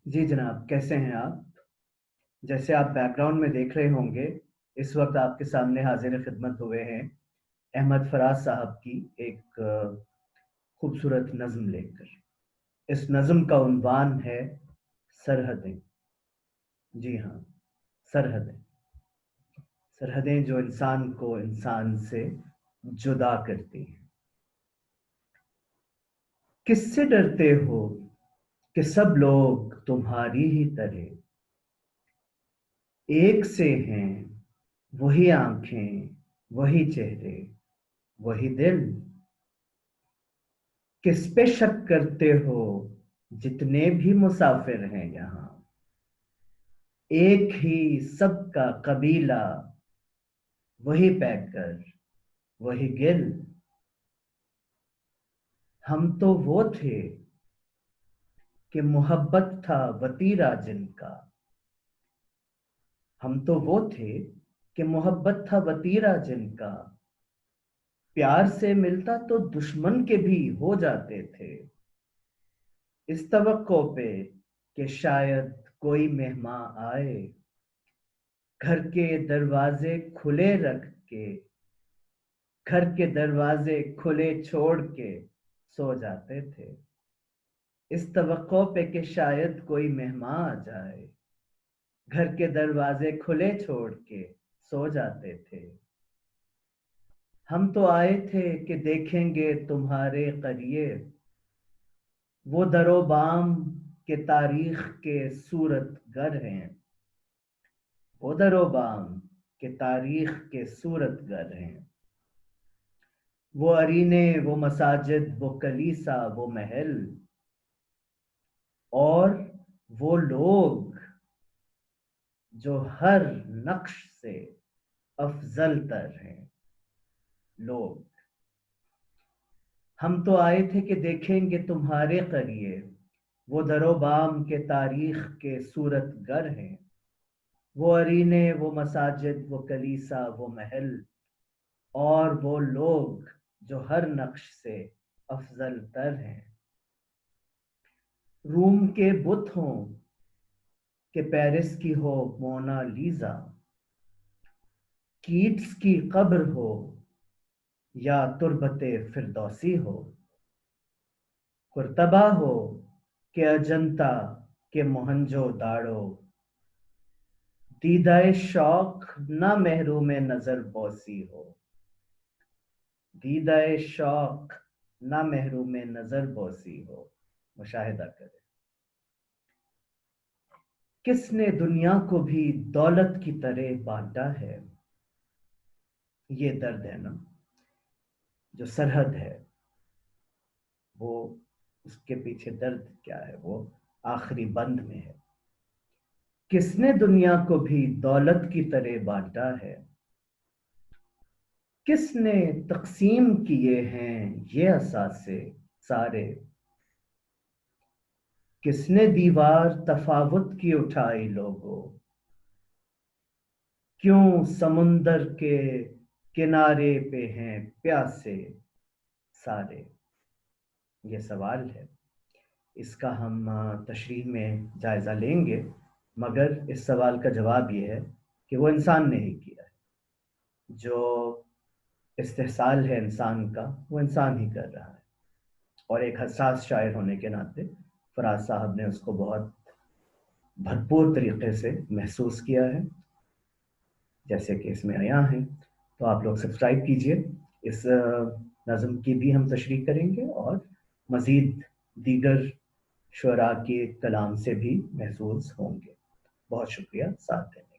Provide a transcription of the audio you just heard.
جی جناب، کیسے ہیں آپ؟ جیسے آپ بیک گراؤنڈ میں دیکھ رہے ہوں گے، اس وقت آپ کے سامنے حاضر خدمت ہوئے ہیں احمد فراز صاحب کی ایک خوبصورت نظم لے کر۔ اس نظم کا عنوان ہے سرحدیں۔ جی ہاں، سرحدیں۔ سرحدیں جو انسان کو انسان سے جدا کرتی ہیں۔ کس سے ڈرتے ہو کہ سب لوگ تمہاری ہی طرح ایک سے ہیں، وہی آنکھیں، وہی چہرے، وہی دل؟ کس پہ شک کرتے ہو جتنے بھی مسافر ہیں یہاں، ایک ہی سب کا قبیلہ، وہی پیکر، وہی گل؟ ہم تو وہ تھے کہ محبت تھا وتیرہ جن کا، ہم تو وہ تھے کہ محبت تھا وتیرہ جن کا، پیار سے ملتا تو دشمن کے بھی ہو جاتے تھے، اس توقع پہ کہ شاید کوئی مہمان آئے، گھر کے دروازے کھلے رکھ کے، گھر کے دروازے کھلے چھوڑ کے سو جاتے تھے، اس توقع پہ کہ شاید کوئی مہمان آ جائے، گھر کے دروازے کھلے چھوڑ کے سو جاتے تھے۔ ہم تو آئے تھے کہ دیکھیں گے تمہارے قریب، وہ در و بام کے تاریخ کے صورت گر ہیں، وہ در و بام کے تاریخ کے صورت گر ہیں، وہ ارینے، وہ مساجد، وہ کلیسا، وہ محل، اور وہ لوگ جو ہر نقش سے افضل تر ہیں۔ لوگ، ہم تو آئے تھے کہ دیکھیں گے تمہارے قریب، وہ در و بام کے تاریخ کے صورت گر ہیں، وہ ارینے، وہ مساجد، وہ کلیسا، وہ محل، اور وہ لوگ جو ہر نقش سے افضل تر ہیں۔ روم کے بت ہوں کہ پیرس کی ہو مونا لیزا، کیٹس کی قبر ہو یا تربت فردوسی ہو، قرطبہ ہو کہ اجنتا کے موہنجو داڑو، دیدہ شوق نہ محروم نظر بوسی ہو، دیدہ شوق نہ محروم نظر بوسی ہو۔ مشاہدہ کرے، کس نے دنیا کو بھی دولت کی طرح بانٹا ہے؟ یہ درد ہے نا، جو سرحد ہے وہ، اس کے پیچھے درد کیا ہے، وہ آخری بند میں ہے۔ کس نے دنیا کو بھی دولت کی طرح بانٹا ہے؟ کس نے تقسیم کیے ہیں یہ اثاثے سارے؟ کس نے دیوار تفاوت کی اٹھائی لوگوں؟ کیوں سمندر کے کنارے پہ ہیں پیاسے سارے؟ یہ سوال ہے، اس کا ہم تشریح میں جائزہ لیں گے، مگر اس سوال کا جواب یہ ہے کہ وہ انسان نے ہی کیا ہے۔ جو استحصال ہے انسان کا، وہ انسان ہی کر رہا ہے، اور ایک حساس شاعر ہونے کے ناطے فراز صاحب نے اس کو بہت بھرپور طریقے سے محسوس کیا ہے، جیسے کہ اس میں عیاں ہیں۔ تو آپ لوگ سبسکرائب کیجئے، اس نظم کی بھی ہم تشریح کریں گے، اور مزید دیگر شعراء کے کلام سے بھی محظوظ ہوں گے۔ بہت شکریہ ساتھ دینے